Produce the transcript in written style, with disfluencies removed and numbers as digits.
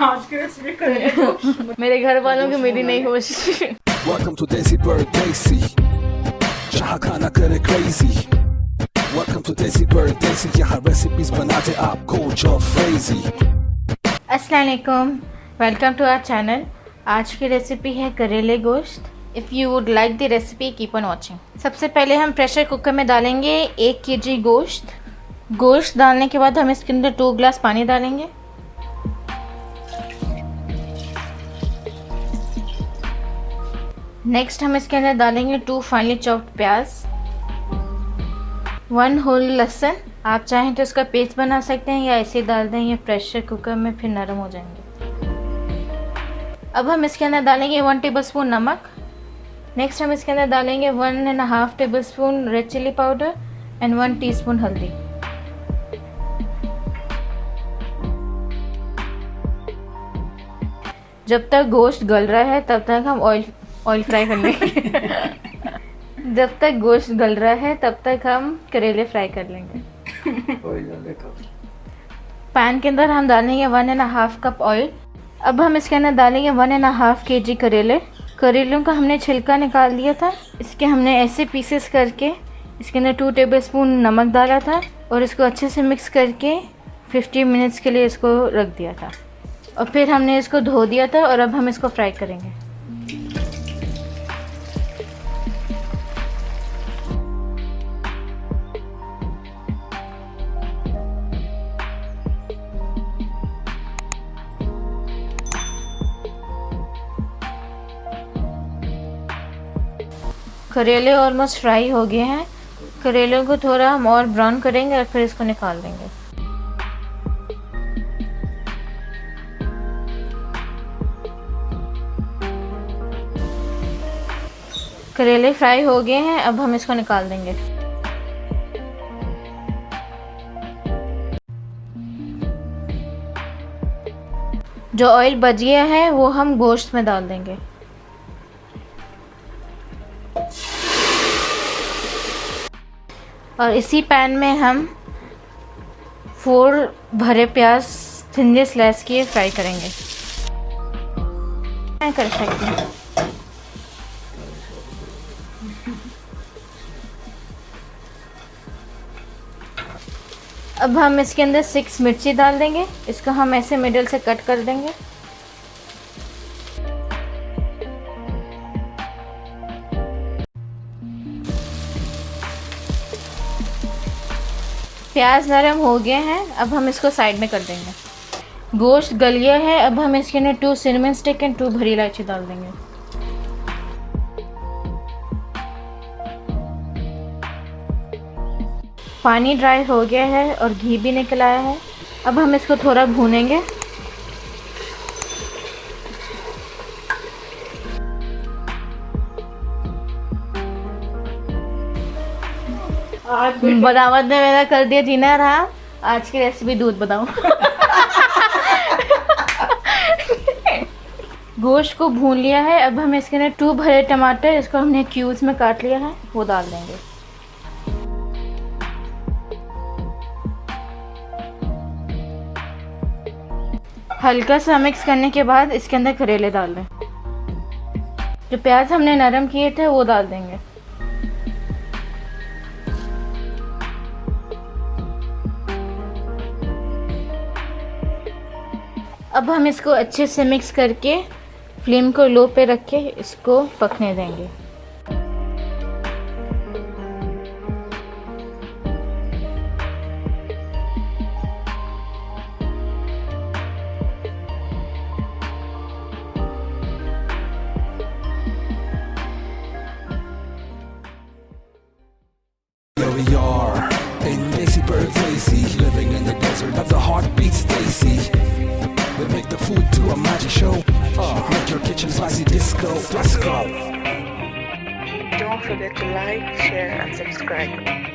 आज की रेसिपी करेले। मेरे घर वालों की मेरी नहीं होश। Welcome to Desi Bird Desi. जहाँ खाना करे crazy. Welcome to Desi Bird Desi. यहाँ recipes बनाते आपको जो crazy. अस्सलाम वालेकुम, वेलकम टू आवर चैनल। आज की रेसिपी है करेले गोश्त। If you would like the recipe keep on watching. सबसे पहले हम प्रेशर कुकर में डालेंगे 1 kg गोश्त। गोश्त डालने के बाद हम इसके अंदर 2 गिलास पानी डालेंगे। नेक्स्ट हम इसके अंदर डालेंगे 2 फाइनली चॉप्ड प्याज, 1 होल लहसुन। आप चाहें तो इसका पेस्ट बना सकते हैं या ऐसे डाल दें, ये प्रेशर कुकर में फिर नरम हो जाएंगे। अब हम इसके अंदर डालेंगे 1 टेबलस्पून नमक। नेक्स्ट हम इसके अंदर डालेंगे 1.5 tablespoon red chilli powder and 1 teaspoon हल्दी। जब तक गोश्त गल रहा है तब तक हम ऑयल फ्राई कर लेंगे। जब तक गोश्त गल रहा है तब तक हम करेले फ्राई कर लेंगे। पैन के अंदर हम डालेंगे 1.5 कप ऑयल। अब हम इसके अंदर डालेंगे 1.5 kg करेले। करेलों का हमने छिलका निकाल दिया था। इसके हमने ऐसे पीसेस करके इसके अंदर 2 टेबलस्पून नमक डाला था और इसको अच्छे से मिक्स करके 50 मिनट्स के लिए इसको रख दिया था और फिर हमने इसको धो दिया था और अब हम इसको फ्राई करेंगे। करेले ऑलमोस्ट फ्राई हो गए हैं। करेलों को थोड़ा हम और ब्राउन करेंगे और फिर इसको निकाल देंगे। करेले फ्राई हो गए हैं, अब हम इसको निकाल देंगे। जो ऑयल बच गया है वो हम गोश्त में डाल देंगे। और इसी पैन में हम 4 भरे प्याज थिनली स्लाइस किए फ्राई करेंगे। मैं कर सकती हूँ। अब हम इसके अंदर 6 मिर्ची डाल देंगे। इसको हम ऐसे मिडल से कट कर देंगे। प्याज नरम हो गए हैं, अब हम इसको साइड में कर देंगे। गोश्त गल गया है, अब हम इसके अंदर 2 सिनेमन स्टिक एंड 2 भरी इलायची डाल देंगे। पानी ड्राई हो गया है और घी भी निकल आया है। अब हम इसको थोड़ा भूनेंगे। बदावत ने मेरा कर दिया जीना रहा। आज की रेसिपी दूध बताऊं। गोश्त को भून लिया है, अब हम इसके अंदर 2 भरे टमाटर, इसको हमने क्यूब्स में काट लिया है, वो डाल देंगे। हल्का सा मिक्स करने के बाद इसके अंदर करेले डाल दें। जो प्याज हमने नरम किए थे वो डाल देंगे। अब हम इसको अच्छे से मिक्स करके फ्लेम को लो पे रख के इसको पकने देंगे। Here we are in Desi Bird Desi, living in the desert of the heartbeat Stacy. We make the food to a magic show. Make your kitchen spicy disco. Let's go. Don't forget to like, share and subscribe.